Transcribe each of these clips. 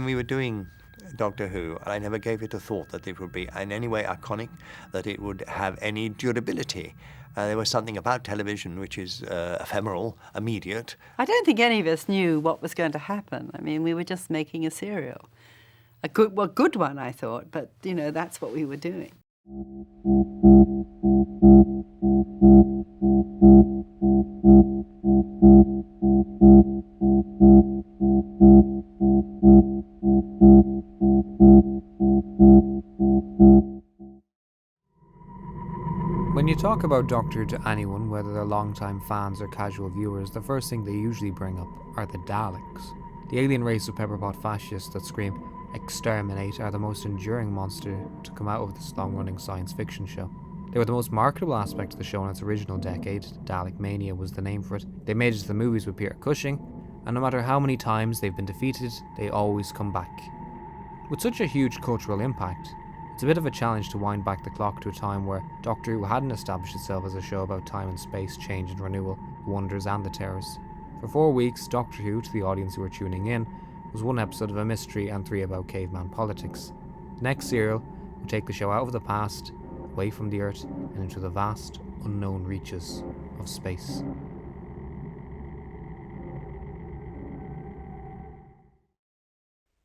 when we were doing Doctor Who, I never gave it a thought that it would be in any way iconic, that it would have any durability. There was something about television which is ephemeral, immediate. I don't think any of us knew what was going to happen. I mean, we were just making a serial. A good one, I thought, but, that's what we were doing. When you talk about Doctor Who to anyone, whether they're long-time fans or casual viewers, the first thing they usually bring up are the Daleks. The alien race of pepperpot fascists that scream, "Exterminate," are the most enduring monster to come out of this long-running science fiction show. They were the most marketable aspect of the show in its original decade. Dalek Mania was the name for it. They made it to the movies with Peter Cushing, and no matter how many times they've been defeated, they always come back. With such a huge cultural impact, it's a bit of a challenge to wind back the clock to a time where Doctor Who hadn't established itself as a show about time and space, change and renewal, wonders and the terrors. For 4 weeks, Doctor Who, to the audience who were tuning in, was 1 episode of a mystery and 3 about caveman politics. The next serial would take the show out of the past, away from the Earth, and into the vast, unknown reaches of space.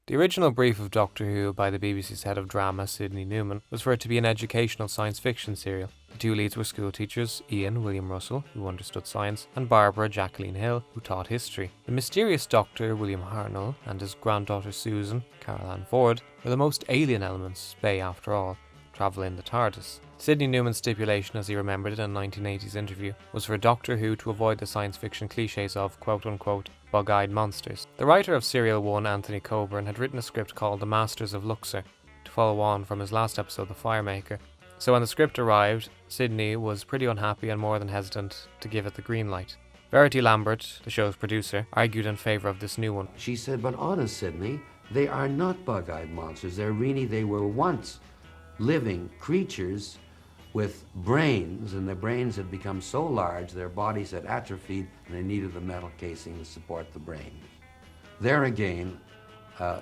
The original brief of Doctor Who by the BBC's head of drama, Sidney Newman, was for it to be an educational science fiction serial. The 2 leads were school teachers, Ian William Russell, who understood science, and Barbara Jacqueline Hill, who taught history. The mysterious Doctor, William Hartnell, and his granddaughter Susan, Carol Ann Ford, were the most alien elements, they, after all, travel in the TARDIS. Sidney Newman's stipulation, as he remembered it in a 1980s interview, was for Doctor Who to avoid the science fiction cliches of quote-unquote bug-eyed monsters. The writer of Serial 1, Anthony Coburn, had written a script called The Masters of Luxor, to follow on from his last episode, The Firemaker. So when the script arrived, Sidney was pretty unhappy and more than hesitant to give it the green light. Verity Lambert, the show's producer, argued in favour of this new one. She said, "But honest, Sidney, they are not bug-eyed monsters. They were once living creatures with brains, and their brains had become so large their bodies had atrophied and they needed the metal casing to support the brain." There again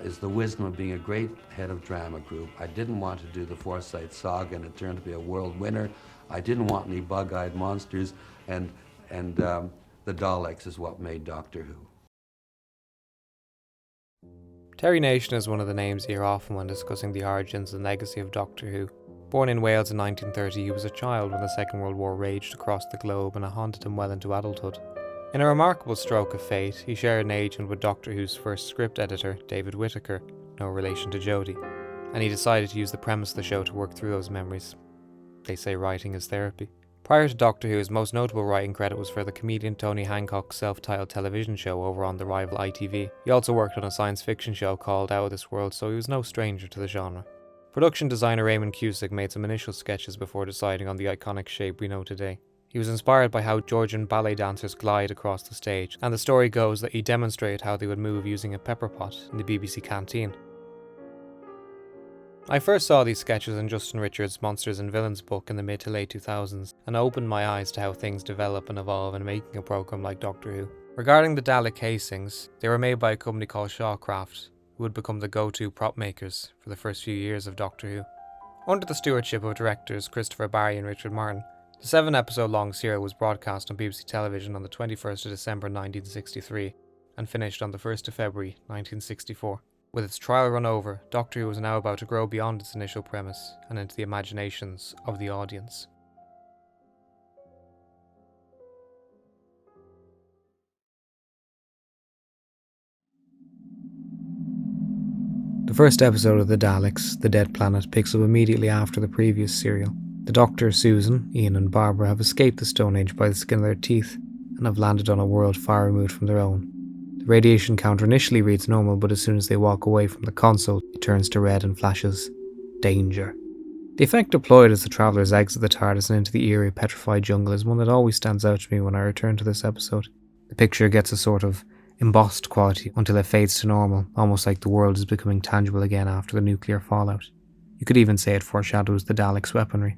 is the wisdom of being a great head of drama group. I didn't want to do the Forsyte Saga and it turned to be a world winner. I didn't want any bug-eyed monsters, and the Daleks is what made Doctor Who. Terry Nation is one of the names you hear often when discussing the origins and legacy of Doctor Who. Born in Wales in 1930, he was a child when the Second World War raged across the globe and it haunted him well into adulthood. In a remarkable stroke of fate, he shared an agent with Doctor Who's first script editor, David Whittaker, no relation to Jodie, and he decided to use the premise of the show to work through those memories. They say writing is therapy. Prior to Doctor Who, his most notable writing credit was for the comedian Tony Hancock's self-titled television show over on the rival ITV. He also worked on a science fiction show called Out of This World, so he was no stranger to the genre. Production designer Raymond Cusick made some initial sketches before deciding on the iconic shape we know today. He was inspired by how Georgian ballet dancers glide across the stage, and the story goes that he demonstrated how they would move using a pepper pot in the BBC canteen. I first saw these sketches in Justin Richards' Monsters and Villains book in the mid to late 2000s, and opened my eyes to how things develop and evolve in making a programme like Doctor Who. Regarding the Dalek casings, they were made by a company called Shawcraft, who would become the go-to prop makers for the first few years of Doctor Who. Under the stewardship of directors Christopher Barry and Richard Martin, the 7-episode-long serial was broadcast on BBC television on the 21st of December 1963 and finished on the 1st of February 1964. With its trial run over, Doctor Who was now about to grow beyond its initial premise and into the imaginations of the audience. The first episode of The Daleks, The Dead Planet, picks up immediately after the previous serial. The Doctor, Susan, Ian and Barbara have escaped the Stone Age by the skin of their teeth and have landed on a world far removed from their own. The radiation counter initially reads normal, but as soon as they walk away from the console, it turns to red and flashes danger. The effect deployed as the travellers exit the TARDIS and into the eerie, petrified jungle is one that always stands out to me when I return to this episode. The picture gets a sort of embossed quality until it fades to normal, almost like the world is becoming tangible again after the nuclear fallout. You could even say it foreshadows the Daleks' weaponry.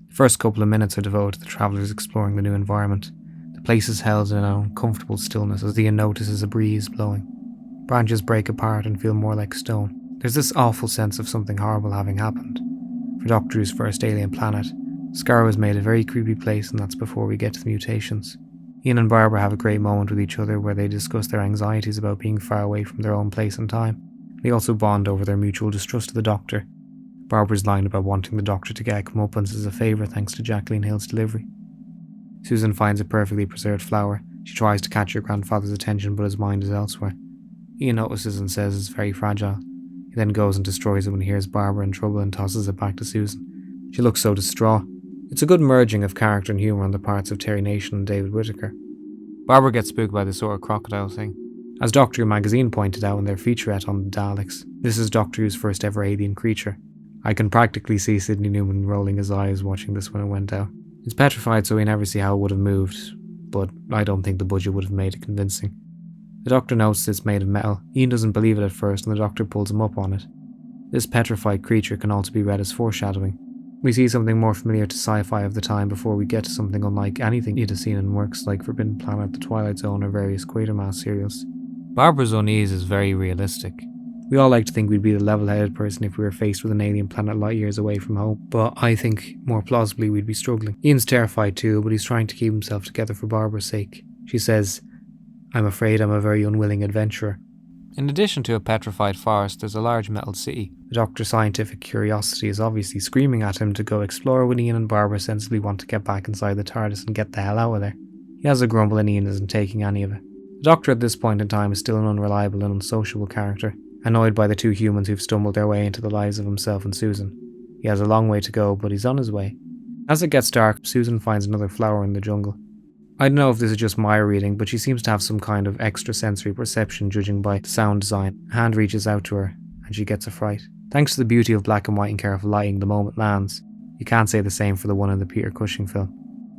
The first couple of minutes are devoted to the travellers exploring the new environment. The place is held in an uncomfortable stillness as Ian notices a breeze blowing. Branches break apart and feel more like stone. There's this awful sense of something horrible having happened. For Doctor Who's first alien planet, Skaro has made a very creepy place, and that's before we get to the mutations. Ian and Barbara have a great moment with each other where they discuss their anxieties about being far away from their own place and time. They also bond over their mutual distrust of the Doctor. Barbara's line about wanting the Doctor to get a comeuppance is a favourite thanks to Jacqueline Hill's delivery. Susan finds a perfectly preserved flower. She tries to catch her grandfather's attention, but his mind is elsewhere. Ian notices and says it's very fragile. He then goes and destroys it when he hears Barbara in trouble and tosses it back to Susan. She looks so distraught. It's a good merging of character and humour on the parts of Terry Nation and David Whittaker. Barbara gets spooked by the sort of crocodile thing. As Doctor Who magazine pointed out in their featurette on the Daleks, this is Doctor Who's first ever alien creature. I can practically see Sidney Newman rolling his eyes watching this when it went out. It's petrified, so we never see how it would have moved, but I don't think the budget would have made it convincing. The Doctor notes it's made of metal. Ian doesn't believe it at first, and the Doctor pulls him up on it. This petrified creature can also be read as foreshadowing. We see something more familiar to sci-fi of the time before we get to something unlike anything you'd have seen in works like Forbidden Planet, The Twilight Zone, or various Quatermass serials. Barbara's unease is very realistic. We all like to think we'd be the level-headed person if we were faced with an alien planet light years away from home, but I think, more plausibly, we'd be struggling. Ian's terrified too, but he's trying to keep himself together for Barbara's sake. She says, "I'm afraid I'm a very unwilling adventurer." In addition to a petrified forest, there's a large metal city. The Doctor's scientific curiosity is obviously screaming at him to go explore when Ian and Barbara sensibly want to get back inside the TARDIS and get the hell out of there. He has a grumble and Ian isn't taking any of it. The Doctor at this point in time is still an unreliable and unsociable character, annoyed by the two humans who've stumbled their way into the lives of himself and Susan. He has a long way to go, but he's on his way. As it gets dark, Susan finds another flower in the jungle. I don't know if this is just my reading, but she seems to have some kind of extrasensory perception judging by the sound design. A hand reaches out to her, and she gets a fright. Thanks to the beauty of black and white and careful lighting, the moment lands. You can't say the same for the one in the Peter Cushing film.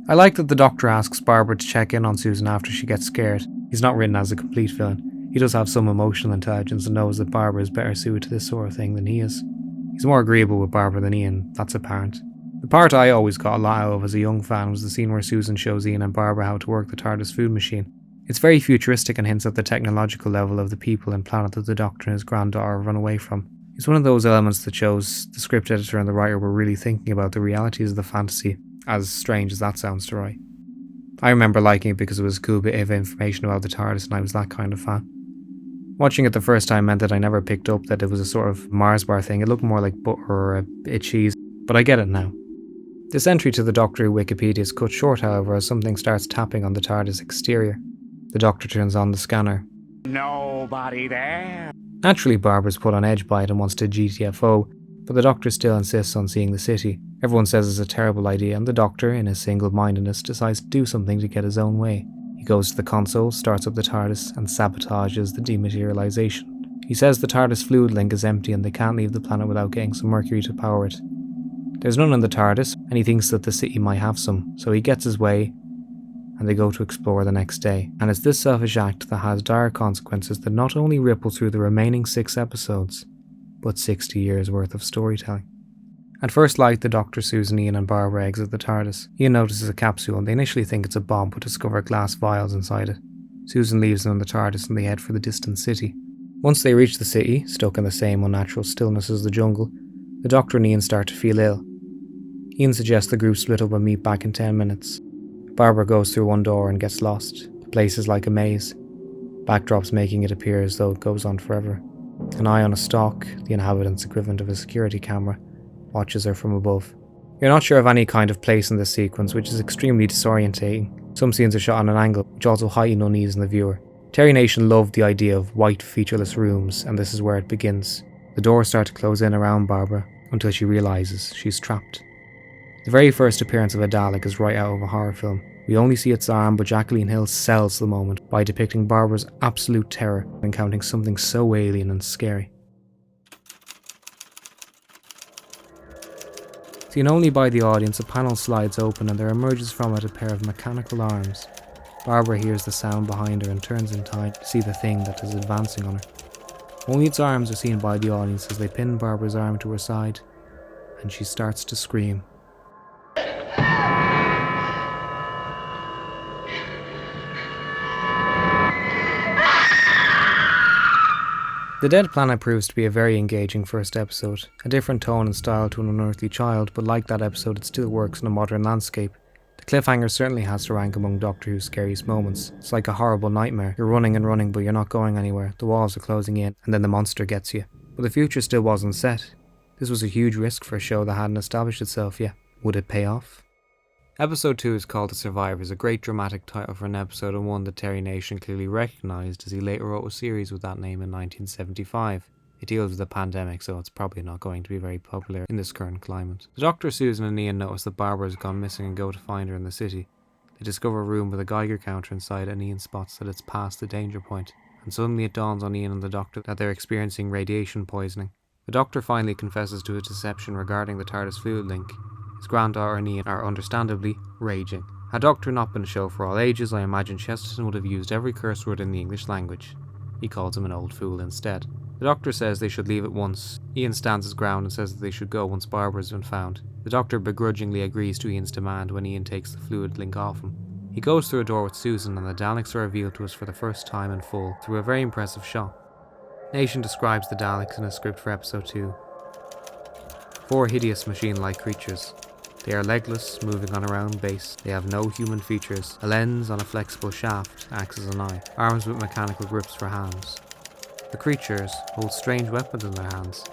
I like that the Doctor asks Barbara to check in on Susan after she gets scared. He's not written as a complete villain. He does have some emotional intelligence and knows that Barbara is better suited to this sort of thing than he is. He's more agreeable with Barbara than Ian, that's apparent. The part I always got a lot out of as a young fan was the scene where Susan shows Ian and Barbara how to work the TARDIS food machine. It's very futuristic and hints at the technological level of the people and planet that the Doctor and his granddaughter run away from. It's one of those elements that shows the script editor and the writer were really thinking about the realities of the fantasy, as strange as that sounds to write. I remember liking it because it was a cool bit of information about the TARDIS and I was that kind of fan. Watching it the first time meant that I never picked up that it was a sort of Mars bar thing. It looked more like butter or a bit of cheese, but I get it now. This entry to the Doctor Who Wikipedia is cut short, however, as something starts tapping on the TARDIS exterior. The Doctor turns on the scanner. Nobody there. Naturally, Barbara's put on edge by it and wants to GTFO, but the Doctor still insists on seeing the city. Everyone says it's a terrible idea, and the Doctor, in his single-mindedness, decides to do something to get his own way. He goes to the console, starts up the TARDIS, and sabotages the dematerialization. He says the TARDIS fluid link is empty and they can't leave the planet without getting some mercury to power it. There's none in the TARDIS, and he thinks that the city might have some, so he gets his way, and they go to explore the next day. And it's this selfish act that has dire consequences that not only ripple through the remaining 6 episodes, but 60 years worth of storytelling. At first light, the Doctor, Susan, Ian and Barbara exit the TARDIS. Ian notices a capsule and they initially think it's a bomb but discover glass vials inside it. Susan leaves them in the TARDIS and they head for the distant city. Once they reach the city, stuck in the same unnatural stillness as the jungle, the Doctor and Ian start to feel ill. Ian suggests the group split up and meet back in 10 minutes. Barbara goes through one door and gets lost. The place is like a maze. Backdrops making it appear as though it goes on forever. An eye on a stalk, the inhabitant's equivalent of a security camera, watches her from above. You're not sure of any kind of place in this sequence, which is extremely disorientating. Some scenes are shot on an angle, which also heighten unease in the viewer. Terry Nation loved the idea of white, featureless rooms, and this is where it begins. The doors start to close in around Barbara, until she realises she's trapped. The very first appearance of a Dalek is right out of a horror film. We only see its arm, but Jacqueline Hill sells the moment by depicting Barbara's absolute terror encountering something so alien and scary. Seen only by the audience, a panel slides open and there emerges from it a pair of mechanical arms. Barbara hears the sound behind her and turns in time to see the thing that is advancing on her. Only its arms are seen by the audience as they pin Barbara's arm to her side, and she starts to scream. The Dead Planet proves to be a very engaging first episode, a different tone and style to An Unearthly Child, but like that episode it still works in a modern landscape. The cliffhanger certainly has to rank among Doctor Who's scariest moments. It's like a horrible nightmare. You're running and running but you're not going anywhere, the walls are closing in, and then the monster gets you. But the future still wasn't set. This was a huge risk for a show that hadn't established itself yet. Would it pay off? Episode 2 is called The Survivors, a great dramatic title for an episode and one that Terry Nation clearly recognised as he later wrote a series with that name in 1975. It deals with a pandemic, so it's probably not going to be very popular in this current climate. The Doctor, Susan and Ian notice that Barbara has gone missing and go to find her in the city. They discover a room with a Geiger counter inside and Ian spots that it's past the danger point. And suddenly it dawns on Ian and the Doctor that they're experiencing radiation poisoning. The Doctor finally confesses to his deception regarding the TARDIS fluid link. His granddaughter and Ian are understandably raging. Had Doctor not been a show for all ages, I imagine Chesterton would have used every curse word in the English language. He calls him an old fool instead. The Doctor says they should leave at once. Ian stands his ground and says that they should go once Barbara has been found. The Doctor begrudgingly agrees to Ian's demand when Ian takes the fluid link off him. He goes through a door with Susan and the Daleks are revealed to us for the first time in full through a very impressive shot. Nation describes the Daleks in a script for episode 2. 4 hideous machine-like creatures. They are legless, moving on a round base. They have no human features. A lens on a flexible shaft acts as an eye. Arms with mechanical grips for hands. The creatures hold strange weapons in their hands.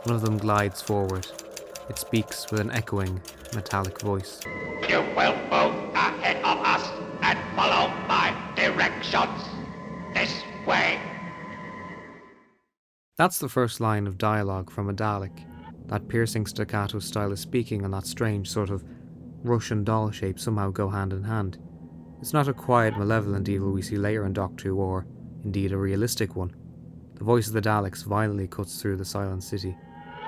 One of them glides forward. It speaks with an echoing, metallic voice. You will move ahead of us and follow my directions. This way. That's the first line of dialogue from a Dalek. That piercing staccato style of speaking and that strange sort of Russian doll shape somehow go hand in hand. It's not a quiet, malevolent evil we see later in Doctor Who, or indeed a realistic one. The voice of the Daleks violently cuts through the silent city.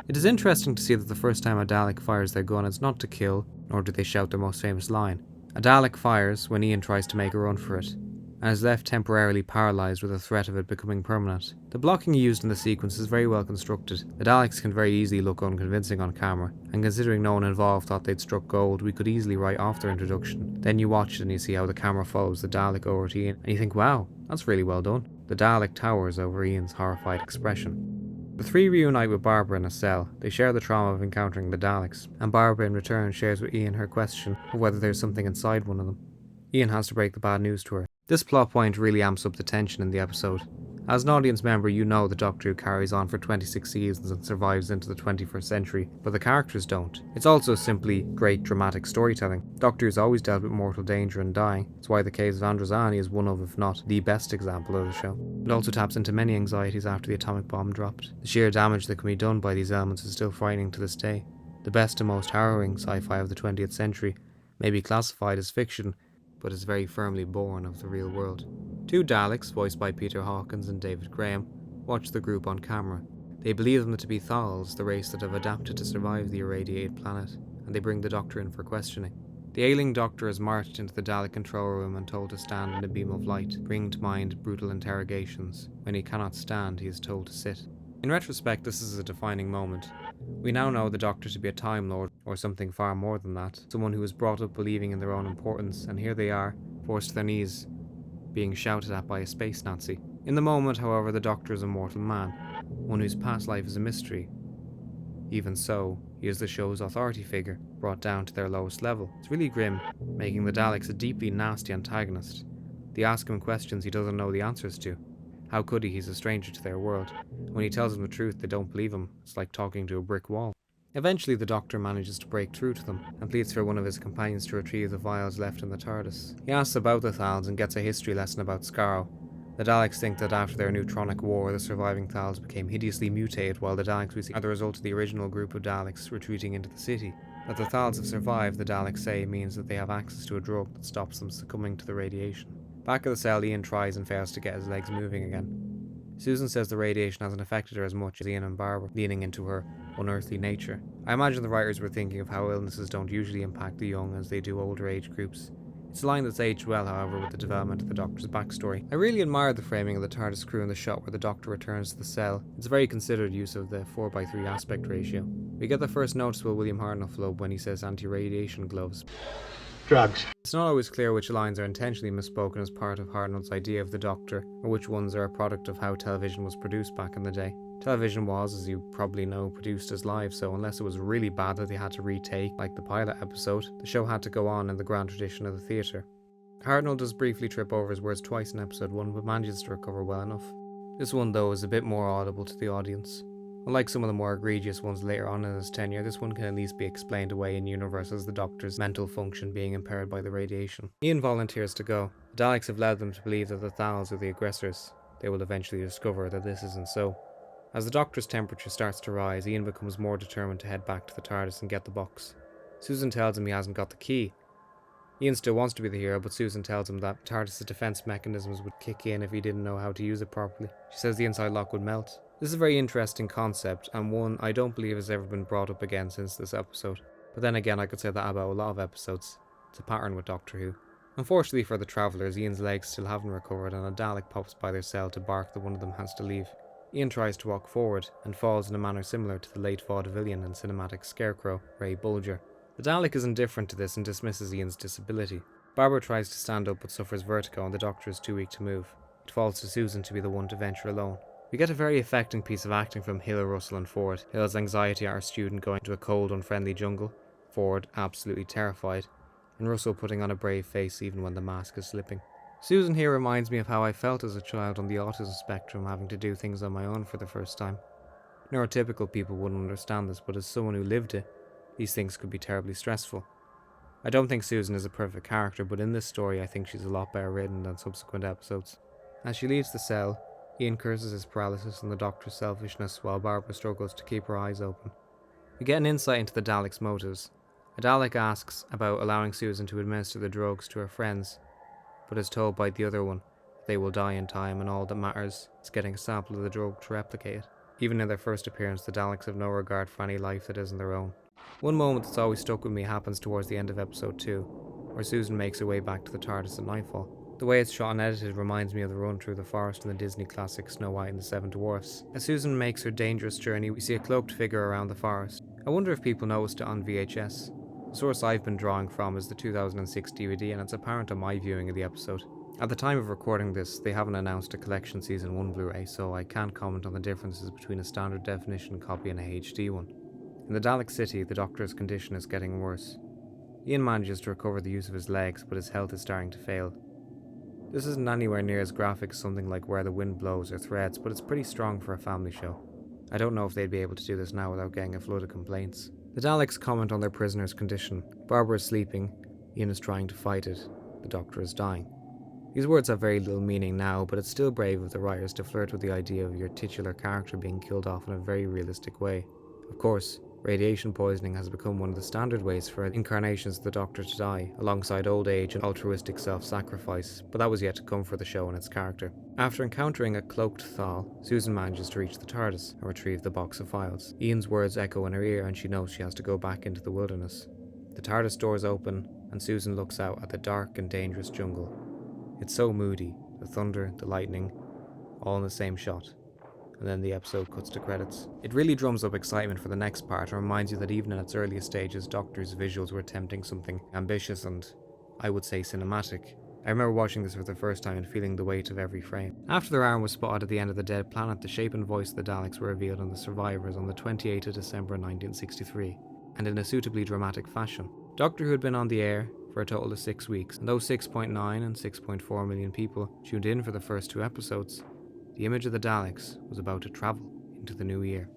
It is interesting to see that the first time a Dalek fires their gun it's not to kill, nor do they shout their most famous line. A Dalek fires when Ian tries to make a run for it, and is left temporarily paralysed with the threat of it becoming permanent. The blocking used in the sequence is very well constructed. The Daleks can very easily look unconvincing on camera, and considering no one involved thought they'd struck gold, we could easily write off their introduction. Then you watch it and you see how the camera follows the Dalek over to Ian, and you think, wow, that's really well done. The Dalek towers over Ian's horrified expression. The three reunite with Barbara in a cell. They share the trauma of encountering the Daleks, and Barbara in return shares with Ian her question of whether there's something inside one of them. Ian has to break the bad news to her. This plot point really amps up the tension in the episode. As an audience member, you know the Doctor Who carries on for 26 seasons and survives into the 21st century, but the characters don't. It's also simply great dramatic storytelling. Doctor Who's always dealt with mortal danger and dying. It's why the Caves of Androzani is one of, if not the best example of the show. It also taps into many anxieties after the atomic bomb dropped. The sheer damage that can be done by these elements is still frightening to this day. The best and most harrowing sci-fi of the 20th century may be classified as fiction, but is very firmly born of the real world. 2 Daleks, voiced by Peter Hawkins and David Graham, watch the group on camera. They believe them to be Thals, the race that have adapted to survive the irradiated planet, and they bring the Doctor in for questioning. The ailing Doctor is marched into the Dalek control room and told to stand in a beam of light, bringing to mind brutal interrogations. When he cannot stand, he is told to sit. In retrospect, this is a defining moment. We now know the Doctor to be a Time Lord, or something far more than that, someone who was brought up believing in their own importance, and here they are, forced to their knees, being shouted at by a space Nazi. In the moment, however, the Doctor is a mortal man, one whose past life is a mystery. Even so, he is the show's authority figure, brought down to their lowest level. It's really grim, making the Daleks a deeply nasty antagonist. They ask him questions he doesn't know the answers to. How could he? He's a stranger to their world. When he tells them the truth, they don't believe him. It's like talking to a brick wall. Eventually, the Doctor manages to break through to them, and pleads for one of his companions to retrieve the vials left in the TARDIS. He asks about the Thals and gets a history lesson about Skaro. The Daleks think that after their neutronic war, the surviving Thals became hideously mutated, while the Daleks we see are the result of the original group of Daleks retreating into the city. That the Thals have survived, the Daleks say, means that they have access to a drug that stops them succumbing to the radiation. Back at the cell, Ian tries and fails to get his legs moving again. Susan says the radiation hasn't affected her as much as Ian and Barbara, leaning into her unearthly nature. I imagine the writers were thinking of how illnesses don't usually impact the young as they do older age groups. It's a line that's aged well, however, with the development of the Doctor's backstory. I really admired the framing of the TARDIS crew in the shot where the Doctor returns to the cell. It's a very considered use of the 4:3 aspect ratio. We get the first noticeable William Hartnell flub when he says anti-radiation gloves. drugs. It's not always clear which lines are intentionally misspoken as part of Hartnell's idea of the Doctor, or which ones are a product of how television was produced back in the day. Television was, as you probably know, produced as live, so unless it was really bad that they had to retake, like the pilot episode, the show had to go on in the grand tradition of the theatre. Hartnell does briefly trip over his words twice in episode 1, but manages to recover well enough. This one, though, is a bit more audible to the audience. Unlike some of the more egregious ones later on in his tenure, this one can at least be explained away in universe as the Doctor's mental function being impaired by the radiation. Ian volunteers to go. The Daleks have led them to believe that the Thals are the aggressors. They will eventually discover that this isn't so. As the Doctor's temperature starts to rise, Ian becomes more determined to head back to the TARDIS and get the box. Susan tells him he hasn't got the key. Ian still wants to be the hero, but Susan tells him that TARDIS' defense mechanisms would kick in if he didn't know how to use it properly. She says the inside lock would melt. This is a very interesting concept, and one I don't believe has ever been brought up again since this episode. But then again, I could say that about a lot of episodes. It's a pattern with Doctor Who. Unfortunately for the travellers, Ian's legs still haven't recovered, and a Dalek pops by their cell to bark that one of them has to leave. Ian tries to walk forward, and falls in a manner similar to the late vaudevillian and cinematic scarecrow, Ray Bulger. The Dalek is indifferent to this and dismisses Ian's disability. Barbara tries to stand up but suffers vertigo, and the Doctor is too weak to move. It falls to Susan to be the one to venture alone. We get a very affecting piece of acting from Hill, Russell and Ford. Hill's anxiety at our student going to a cold, unfriendly jungle, Ford absolutely terrified, and Russell putting on a brave face even when the mask is slipping. Susan here reminds me of how I felt as a child on the autism spectrum, having to do things on my own for the first time. Neurotypical people wouldn't understand this, but as someone who lived it, these things could be terribly stressful. I don't think Susan is a perfect character, but in this story I think she's a lot better written than subsequent episodes. As she leaves the cell, Ian curses his paralysis and the Doctor's selfishness while Barbara struggles to keep her eyes open. We get an insight into the Daleks' motives. A Dalek asks about allowing Susan to administer the drugs to her friends, but is told by the other one that they will die in time and all that matters is getting a sample of the drug to replicate it. Even in their first appearance, the Daleks have no regard for any life that isn't their own. One moment that's always stuck with me happens towards the end of episode 2, where Susan makes her way back to the TARDIS at nightfall. The way it's shot and edited reminds me of the run through the forest in the Disney classic Snow White and the Seven Dwarfs. As Susan makes her dangerous journey, we see a cloaked figure around the forest. I wonder if people noticed it on VHS. The source I've been drawing from is the 2006 DVD, and it's apparent on my viewing of the episode. At the time of recording this, they haven't announced a collection season 1 Blu-ray, so I can't comment on the differences between a standard definition copy and a HD one. In the Dalek City, the Doctor's condition is getting worse. Ian manages to recover the use of his legs, but his health is starting to fail. This isn't anywhere near as graphic as something like Where the Wind Blows or Threads, but it's pretty strong for a family show. I don't know if they'd be able to do this now without getting a flood of complaints. The Daleks comment on their prisoner's condition. Barbara is sleeping, Ian is trying to fight it, the Doctor is dying. These words have very little meaning now, but it's still brave of the writers to flirt with the idea of your titular character being killed off in a very realistic way. Of course, radiation poisoning has become one of the standard ways for incarnations of the Doctor to die, alongside old age and altruistic self-sacrifice, but that was yet to come for the show and its character. After encountering a cloaked Thal, Susan manages to reach the TARDIS and retrieve the box of files. Ian's words echo in her ear and she knows she has to go back into the wilderness. The TARDIS doors open and Susan looks out at the dark and dangerous jungle. It's so moody, the thunder, the lightning, all in the same shot. And then the episode cuts to credits. It really drums up excitement for the next part and reminds you that even in its earliest stages, Doctor's visuals were attempting something ambitious and, I would say, cinematic. I remember watching this for the first time and feeling the weight of every frame. After their arm was spotted at the end of the dead planet, the shape and voice of the Daleks were revealed on the survivors on the 28th of December 1963, and in a suitably dramatic fashion. Doctor Who had been on the air for a total of 6 weeks, and though 6.9 and 6.4 million people tuned in for the first 2 episodes, the image of the Daleks was about to travel into the new year.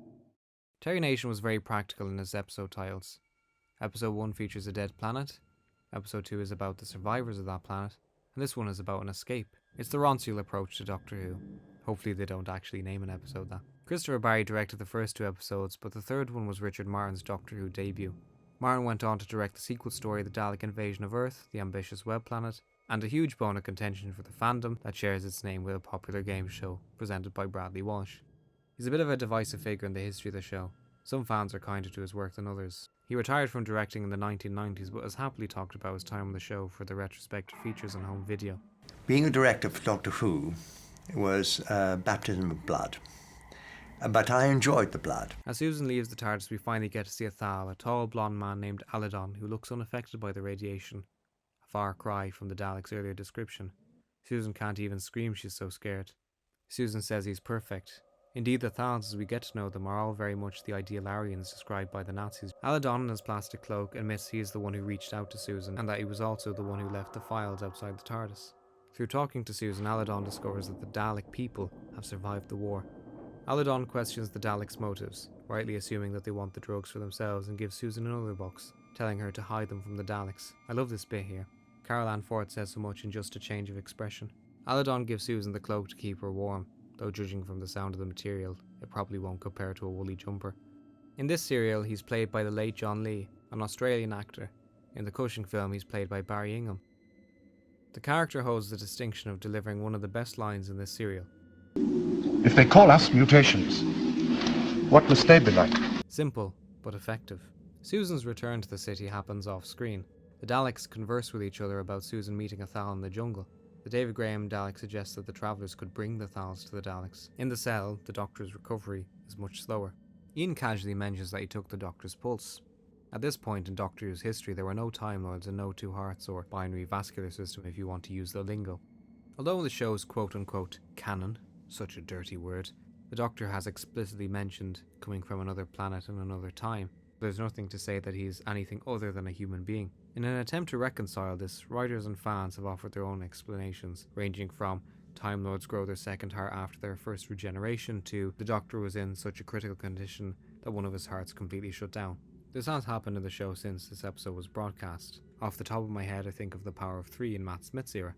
Terry Nation was very practical in his episode titles. Episode 1 features a dead planet, Episode 2 is about the survivors of that planet, and this one is about an escape. It's the Ronseal approach to Doctor Who. Hopefully they don't actually name an episode that. Christopher Barry directed the first 2 episodes, but the third one was Richard Martin's Doctor Who debut. Martin went on to direct the sequel story, The Dalek Invasion of Earth, The Ambitious Web Planet, and a huge bone of contention for the fandom that shares its name with a popular game show presented by Bradley Walsh. He's a bit of a divisive figure in the history of the show. Some fans are kinder to his work than others. He retired from directing in the 1990s but has happily talked about his time on the show for the retrospective features on home video. Being a director for Doctor Who was baptism of blood. But I enjoyed the blood. As Susan leaves the TARDIS, we finally get to see a Thal, a tall blonde man named Aladon, who looks unaffected by the radiation. far cry from the Daleks' earlier description. Susan can't even scream, she's so scared. Susan says he's perfect. Indeed, the Thals, as we get to know them, are all very much the ideal Aryans described by the Nazis. Aladon, in his plastic cloak, admits he is the one who reached out to Susan, and that he was also the one who left the files outside the TARDIS. Through talking to Susan, Aladon discovers that the Dalek people have survived the war. Aladon questions the Daleks' motives, rightly assuming that they want the drugs for themselves, and gives Susan another box, telling her to hide them from the Daleks. I love this bit here. Carol Ann Ford says so much in just a change of expression. Aladon gives Susan the cloak to keep her warm, though judging from the sound of the material, it probably won't compare to a woolly jumper. In this serial, he's played by the late John Lee, an Australian actor. In the Cushing film, he's played by Barry Ingham. The character holds the distinction of delivering one of the best lines in this serial. If they call us mutations, what must they be like? Simple, but effective. Susan's return to the city happens off-screen. The Daleks converse with each other about Susan meeting a Thal in the jungle. The David Graham Dalek suggests that the travellers could bring the Thals to the Daleks. In the cell, the Doctor's recovery is much slower. Ian casually mentions that he took the Doctor's pulse. At this point in Doctor Who's history, there were no Time Lords and no two hearts or binary vascular system if you want to use the lingo. Although the show's quote-unquote canon, such a dirty word, the Doctor has explicitly mentioned coming from another planet and another time. There's nothing to say that he's anything other than a human being. In an attempt to reconcile this, writers and fans have offered their own explanations, ranging from Time Lords grow their second heart after their first regeneration to the Doctor was in such a critical condition that one of his hearts completely shut down. This has happened in the show since this episode was broadcast. Off the top of my head, I think of the Power of Three in Matt Smith's era.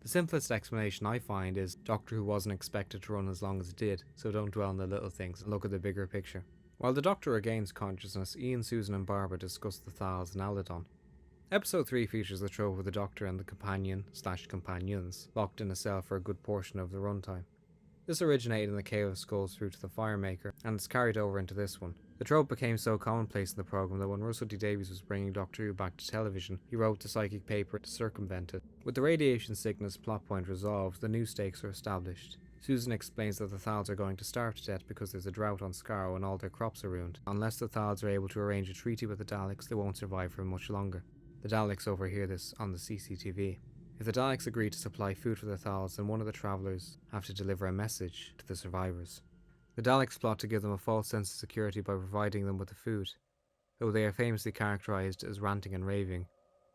The simplest explanation I find is Doctor Who wasn't expected to run as long as it did, so don't dwell on the little things and look at the bigger picture. While the Doctor regains consciousness, Ian, Susan and Barbara discuss the Thals and Aladon. Episode 3 features the trope of the Doctor and the companion/companions locked in a cell for a good portion of the runtime. This originated in the Cave of Skulls through to the Firemaker, and it's carried over into this one. The trope became so commonplace in the programme that when Russell T Davies was bringing Doctor Who back to television, he wrote the psychic paper to circumvent it. With the radiation sickness plot point resolved, the new stakes are established. Susan explains that the Thals are going to starve to death because there's a drought on Skaro and all their crops are ruined. Unless the Thals are able to arrange a treaty with the Daleks, they won't survive for much longer. The Daleks overhear this on the CCTV. If the Daleks agree to supply food for the Thals, then one of the travellers have to deliver a message to the survivors. The Daleks plot to give them a false sense of security by providing them with the food. Though they are famously characterised as ranting and raving,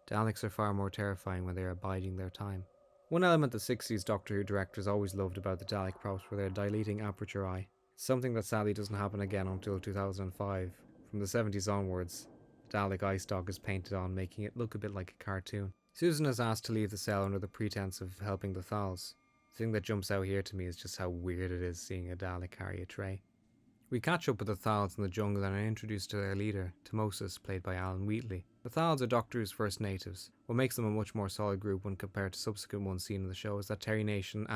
Daleks are far more terrifying when they are biding their time. One element the 60s Doctor Who directors always loved about the Dalek props were their dilating aperture eye. It's something that sadly doesn't happen again until 2005. From the 70s onwards, the Dalek eye stalk is painted on, making it look a bit like a cartoon. Susan is asked to leave the cell under the pretense of helping the Thals. The thing that jumps out here to me is just how weird it is seeing a Dalek carry a tray. We catch up with the Thals in the jungle and are introduced to their leader, Tamosis, played by Alan Wheatley. The Thals are Doctor Who's first natives. What makes them a much more solid group when compared to subsequent ones seen in the show is that Terry Nation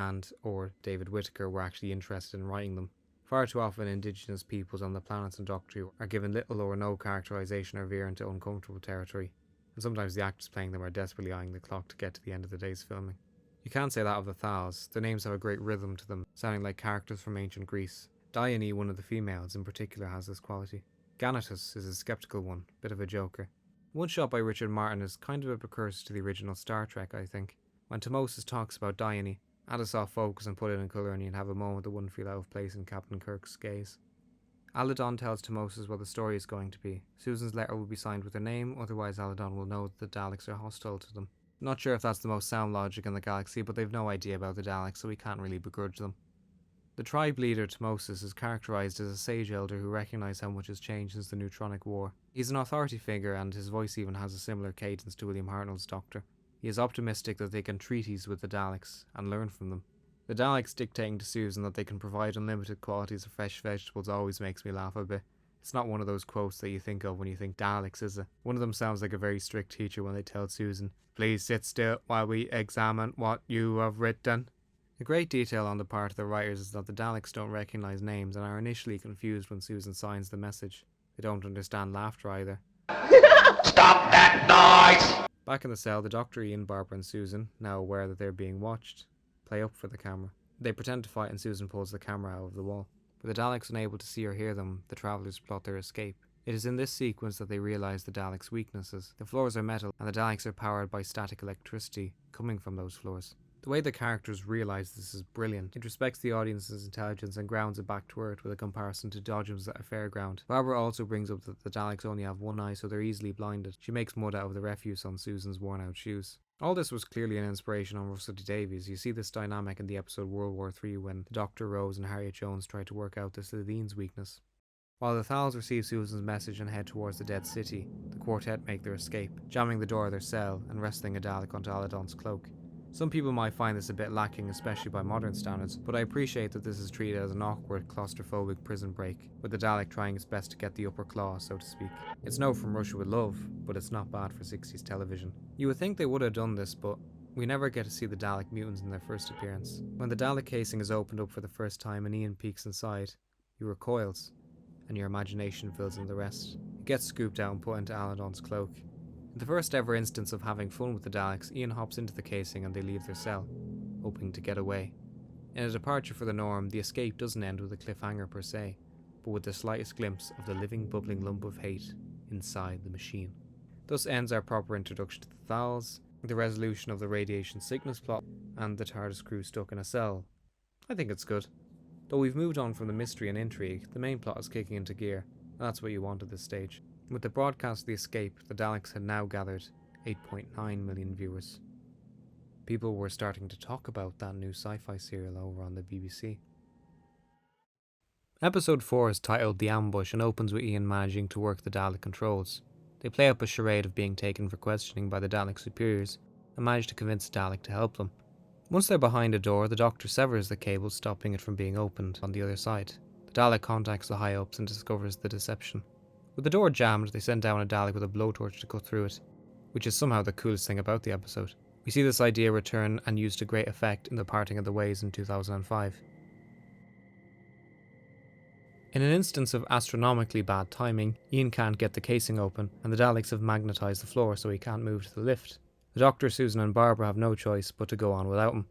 or David Whittaker were actually interested in writing them. Far too often indigenous peoples on the planets in Doctor Who are given little or no characterization or veer into uncomfortable territory, and sometimes the actors playing them are desperately eyeing the clock to get to the end of the day's filming. You can't say that of the Thals. Their names have a great rhythm to them, sounding like characters from ancient Greece. Dione, one of the females in particular, has this quality. Ganatus is a skeptical one, bit of a joker. One shot by Richard Martin is kind of a precursor to the original Star Trek, I think. When Tamosis talks about Dione, add a soft focus and put it in colour and you'd have a moment that wouldn't feel out of place in Captain Kirk's gaze. Aladon tells Tamosis what the story is going to be. Susan's letter will be signed with her name, otherwise Aladon will know that the Daleks are hostile to them. Not sure if that's the most sound logic in the galaxy, but they've no idea about the Daleks, so we can't really begrudge them. The tribe leader, Tamosis, is characterised as a sage elder who recognised how much has changed since the Neutronic War. He's an authority figure, and his voice even has a similar cadence to William Hartnell's Doctor. He is optimistic that they can treaties with the Daleks and learn from them. The Daleks dictating to Susan that they can provide unlimited quantities of fresh vegetables always makes me laugh a bit. It's not one of those quotes that you think of when you think Daleks, is it? One of them sounds like a very strict teacher when they tell Susan, "Please sit still while we examine what you have written." A great detail on the part of the writers is that the Daleks don't recognise names and are initially confused when Susan signs the message. They don't understand laughter either. Stop that noise! Back in the cell, the Doctor, Ian, Barbara and Susan, now aware that they're being watched, play up for the camera. They pretend to fight and Susan pulls the camera out of the wall. With the Daleks unable to see or hear them, the travellers plot their escape. It is in this sequence that they realize the Daleks' weaknesses. The floors are metal, and the Daleks are powered by static electricity coming from those floors. The way the characters realize this is brilliant. It respects the audience's intelligence and grounds it back to earth with a comparison to dodgems at a fairground. Barbara also brings up that the Daleks only have one eye, so they're easily blinded. She makes mud out of the refuse on Susan's worn out shoes. All this was clearly an inspiration on Russell T Davies. You see this dynamic in the episode World War III when the Dr. Rose and Harriet Jones try to work out the Selene's weakness. While the Thals receive Susan's message and head towards the dead city, the quartet make their escape, jamming the door of their cell and wrestling a Dalek onto Aladon's cloak. Some people might find this a bit lacking, especially by modern standards, but I appreciate that this is treated as an awkward, claustrophobic prison break, with the Dalek trying its best to get the upper claw, so to speak. It's no From Russia with Love, but it's not bad for 60s television. You would think they would have done this, but we never get to see the Dalek mutants in their first appearance. When the Dalek casing is opened up for the first time and Ian peeks inside, he recoils, and your imagination fills in the rest. It gets scooped out and put into Aladon's cloak. In the first ever instance of having fun with the Daleks, Ian hops into the casing and they leave their cell, hoping to get away. In a departure for the norm, the escape doesn't end with a cliffhanger per se, but with the slightest glimpse of the living, bubbling lump of hate inside the machine. Thus ends our proper introduction to the Thals, the resolution of the radiation sickness plot, and the TARDIS crew stuck in a cell. I think it's good. Though we've moved on from the mystery and intrigue, the main plot is kicking into gear, and that's what you want at this stage. With the broadcast of the escape, the Daleks had now gathered 8.9 million viewers. People were starting to talk about that new sci-fi serial over on the BBC. Episode 4 is titled The Ambush and opens with Ian managing to work the Dalek controls. They play up a charade of being taken for questioning by the Dalek superiors and manage to convince the Dalek to help them. Once they're behind a door, the Doctor severs the cable, stopping it from being opened on the other side. The Dalek contacts the high-ups and discovers the deception. With the door jammed, they send down a Dalek with a blowtorch to cut through it, which is somehow the coolest thing about the episode. We see this idea return and used to great effect in The Parting of the Ways in 2005. In an instance of astronomically bad timing, Ian can't get the casing open, and the Daleks have magnetised the floor so he can't move to the lift. The Doctor, Susan and Barbara have no choice but to go on without him.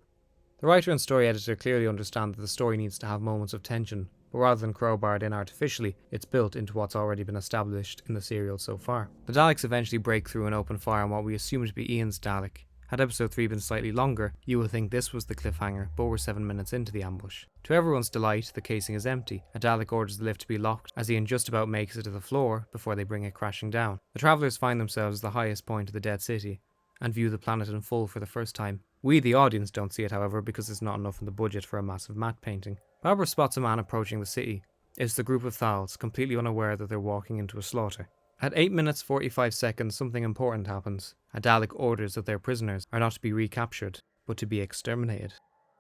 The writer and story editor clearly understand that the story needs to have moments of tension, but rather than crowbarred in artificially, it's built into what's already been established in the serial so far. The Daleks eventually break through and open fire on what we assume to be Ian's Dalek. Had episode 3 been slightly longer, you would think this was the cliffhanger, but we're 7 minutes into the ambush. To everyone's delight, the casing is empty. A Dalek orders the lift to be locked as Ian just about makes it to the floor before they bring it crashing down. The travellers find themselves at the highest point of the dead city and view the planet in full for the first time. We, the audience, don't see it, however, because there's not enough in the budget for a massive matte painting. Barbara spots a man approaching the city. It's the group of Thals, completely unaware that they're walking into a slaughter. At 8 minutes 45 seconds, something important happens. A Dalek orders that their prisoners are not to be recaptured, but to be exterminated.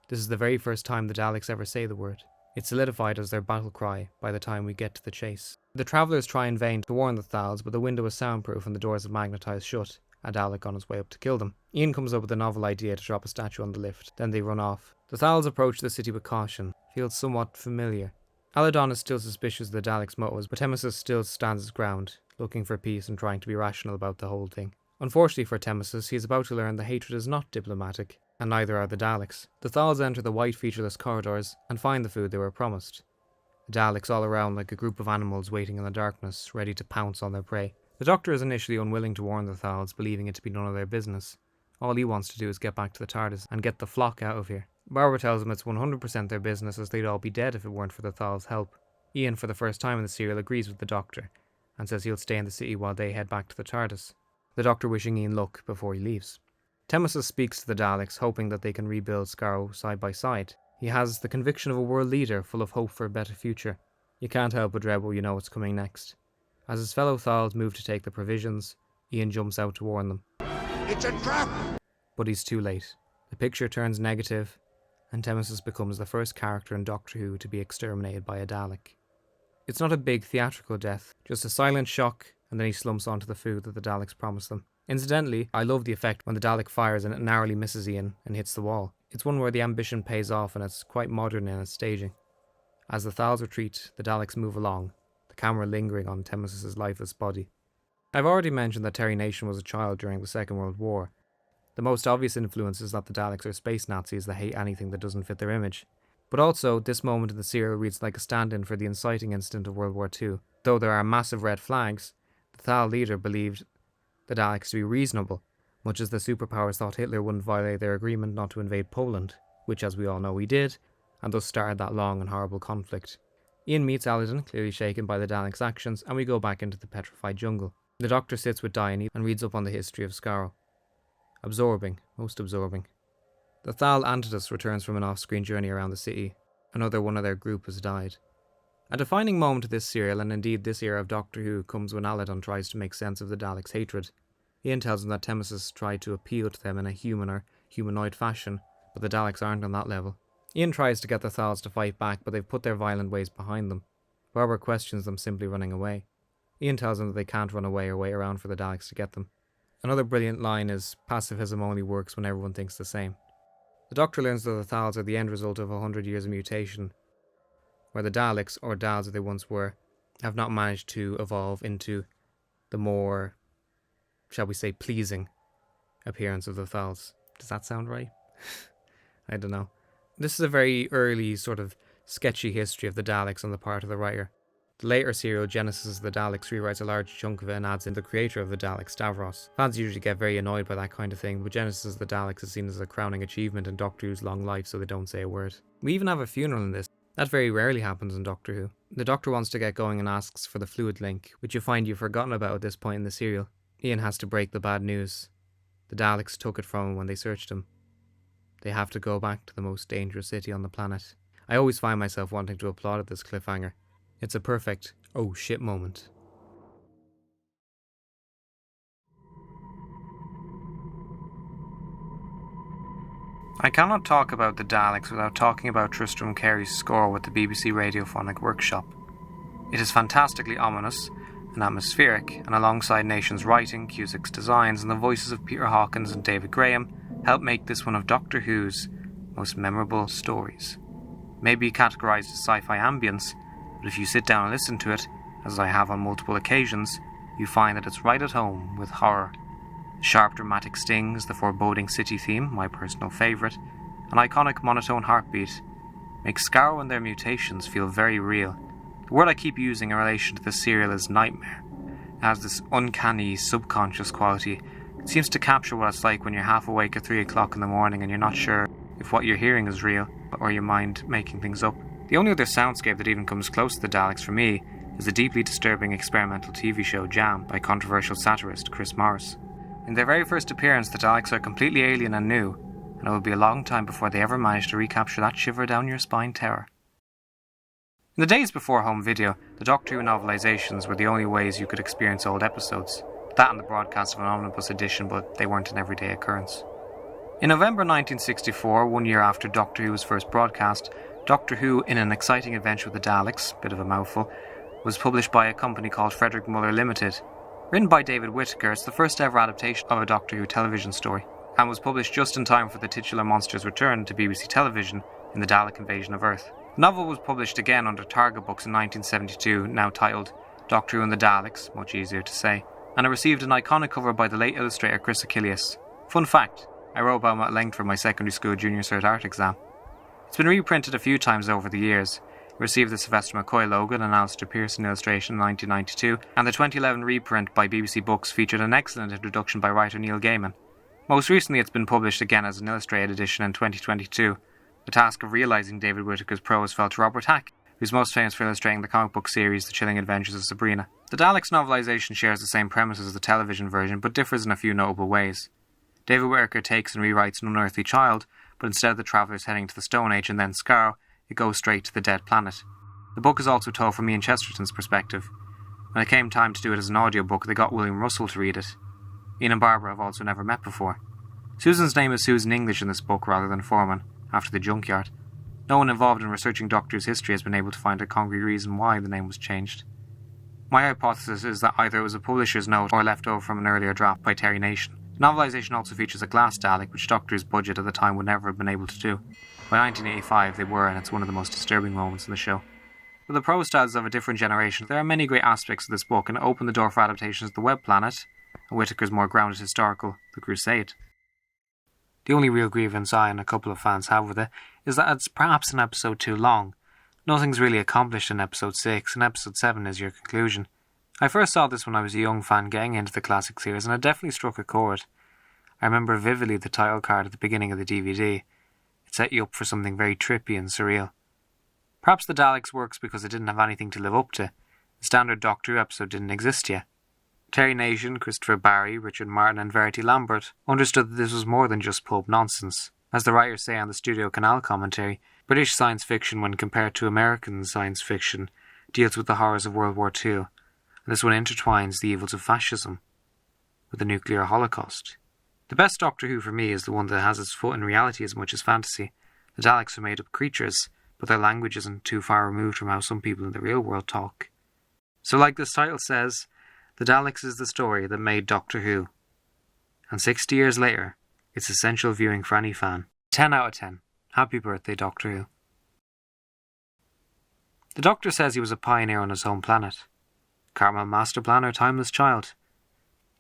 This is the very first time the Daleks ever say the word. It's solidified as their battle cry by the time we get to the chase. The travellers try in vain to warn the Thals, but the window is soundproof and the doors are magnetised shut. A Dalek on his way up to kill them. Ian comes up with a novel idea to drop a statue on the lift, then they run off. The Thals approach the city with caution. Feels somewhat familiar. Aladon is still suspicious of the Daleks' motives, but Temesis still stands his ground, looking for peace and trying to be rational about the whole thing. Unfortunately for Temesis, he is about to learn that hatred is not diplomatic, and neither are the Daleks. The Thals enter the white featureless corridors and find the food they were promised. The Daleks all around like a group of animals waiting in the darkness, ready to pounce on their prey. The Doctor is initially unwilling to warn the Thals, believing it to be none of their business. All he wants to do is get back to the TARDIS and get the flock out of here. Barbara tells him it's 100% their business, as they'd all be dead if it weren't for the Thals' help. Ian, for the first time in the serial, agrees with the Doctor and says he'll stay in the city while they head back to the TARDIS, the Doctor wishing Ian luck before he leaves. Temesis speaks to the Daleks, hoping that they can rebuild Skaro side by side. He has the conviction of a world leader, full of hope for a better future. You can't help but dread what you know what's coming next. As his fellow Thals move to take the provisions, Ian jumps out to warn them. It's a trap! But he's too late. The picture turns negative, and Temesis becomes the first character in Doctor Who to be exterminated by a Dalek. It's not a big theatrical death, just a silent shock, and then he slumps onto the food that the Daleks promised them. Incidentally, I love the effect when the Dalek fires and it narrowly misses Ian and hits the wall. It's one where the ambition pays off and it's quite modern in its staging. As the Thals retreat, the Daleks move along, the camera lingering on Temesis' lifeless body. I've already mentioned that Terry Nation was a child during the Second World War. The most obvious influence is that the Daleks are space Nazis that hate anything that doesn't fit their image. But also, this moment in the serial reads like a stand-in for the inciting incident of World War II, Though there are massive red flags, the Thal leader believed the Daleks to be reasonable, much as the superpowers thought Hitler wouldn't violate their agreement not to invade Poland, which as we all know he did, and thus started that long and horrible conflict. Ian meets Aladdin, clearly shaken by the Daleks' actions, and we go back into the petrified jungle. The Doctor sits with Diane and reads up on the history of Skaro. Absorbing, most absorbing. The Thal Antidus returns from an off-screen journey around the city. Another one of their group has died. A defining moment of this serial, and indeed this era of Doctor Who, comes when Aladdin tries to make sense of the Daleks' hatred. Ian tells him that Nemesis tried to appeal to them in a human or humanoid fashion, but the Daleks aren't on that level. Ian tries to get the Thals to fight back, but they've put their violent ways behind them. Barbara questions them simply running away. Ian tells them that they can't run away or wait around for the Daleks to get them. Another brilliant line is, pacifism only works when everyone thinks the same. The Doctor learns that the Thals are the end result of 100 years of mutation, where the Daleks, or Dals as they once were, have not managed to evolve into the more, shall we say, pleasing appearance of the Thals. Does that sound right? I don't know. This is a very early sort of sketchy history of the Daleks on the part of the writer. The later serial Genesis of the Daleks rewrites a large chunk of it and adds in the creator of the Daleks, Stavros. Fans usually get very annoyed by that kind of thing, but Genesis of the Daleks is seen as a crowning achievement in Doctor Who's long life, so they don't say a word. We even have a funeral in this. That very rarely happens in Doctor Who. The Doctor wants to get going and asks for the fluid link, which you find you've forgotten about at this point in the serial. Ian has to break the bad news. The Daleks took it from him when they searched him. They have to go back to the most dangerous city on the planet. I always find myself wanting to applaud at this cliffhanger. It's a perfect, oh shit moment. I cannot talk about the Daleks without talking about Tristram Carey's score with the BBC Radiophonic Workshop. It is fantastically ominous and atmospheric, and alongside Nation's writing, Cusick's designs, and the voices of Peter Hawkins and David Graham, help make this one of Doctor Who's most memorable stories. Maybe categorised as sci-fi ambience, but if you sit down and listen to it, as I have on multiple occasions, you find that it's right at home with horror. The sharp dramatic stings, the foreboding city theme, my personal favourite, an iconic monotone heartbeat, make Skaro and their mutations feel very real. The word I keep using in relation to this serial is nightmare. It has this uncanny, subconscious quality. It seems to capture what it's like when you're half awake at 3 o'clock in the morning and you're not sure if what you're hearing is real, or your mind making things up. The only other soundscape that even comes close to the Daleks for me is the deeply disturbing experimental TV show Jam by controversial satirist Chris Morris. In their very first appearance, the Daleks are completely alien and new, and it will be a long time before they ever manage to recapture that shiver down your spine terror. In the days before home video, the Doctor Who novelisations were the only ways you could experience old episodes. That and the broadcast of an omnibus edition, but they weren't an everyday occurrence. In November 1964, 1 year after Doctor Who was first broadcast, Doctor Who in an Exciting Adventure with the Daleks, bit of a mouthful, was published by a company called Frederick Muller Limited. Written by David Whittaker, it's the first ever adaptation of a Doctor Who television story, and was published just in time for the titular monster's return to BBC television in the Dalek Invasion of Earth. The novel was published again under Targa Books in 1972, now titled Doctor Who and the Daleks, much easier to say, and it received an iconic cover by the late illustrator Chris Achilles. Fun fact, I wrote about them at length for my secondary school junior cert art exam. It's been reprinted a few times over the years. It received the Sylvester McCoy logo and Alistair Pearson illustration in 1992, and the 2011 reprint by BBC Books featured an excellent introduction by writer Neil Gaiman. Most recently it's been published again as an illustrated edition in 2022. The task of realising David Whittaker's prose fell to Robert Hack, who's most famous for illustrating the comic book series The Chilling Adventures of Sabrina. The Daleks novelisation shares the same premises as the television version, but differs in a few notable ways. David Whittaker takes and rewrites An Unearthly Child, but instead of the travellers heading to the Stone Age and then Skaro, it goes straight to the dead planet. The book is also told from Ian Chesterton's perspective. When it came time to do it as an audiobook, they got William Russell to read it. Ian and Barbara have also never met before. Susan's name is Susan English in this book rather than Foreman, after the junkyard. No one involved in researching Doctor Who's history has been able to find a concrete reason why the name was changed. My hypothesis is that either it was a publisher's note or left over from an earlier draft by Terry Nation. The novelisation also features a glass Dalek, which Doctor Who's budget at the time would never have been able to do. By 1985 they were, and it's one of the most disturbing moments in the show. With the prose styles of a different generation, there are many great aspects of this book, and it opened the door for adaptations of The Web Planet, and Whittaker's more grounded historical The Crusade. The only real grievance I and a couple of fans have with it is that it's perhaps an episode too long. Nothing's really accomplished in episode 6, and episode 7 is your conclusion. I first saw this when I was a young fan getting into the classic series, and it definitely struck a chord. I remember vividly the title card at the beginning of the DVD. It set you up for something very trippy and surreal. Perhaps the Daleks works because it didn't have anything to live up to. The standard Doctor Who episode didn't exist yet. Terry Nation, Christopher Barry, Richard Martin and Verity Lambert understood that this was more than just pulp nonsense. As the writers say on the Studio Canal commentary, British science fiction, when compared to American science fiction, deals with the horrors of World War II, and this one intertwines the evils of fascism with the nuclear holocaust. The best Doctor Who for me is the one that has its foot in reality as much as fantasy. The Daleks are made up creatures, but their language isn't too far removed from how some people in the real world talk. So like this title says, the Daleks is the story that made Doctor Who. And 60 years later, it's essential viewing for any fan. 10 out of 10. Happy birthday, Doctor Who. The Doctor says he was a pioneer on his home planet. Cartman Master Plan or Timeless Child?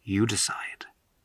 You decide.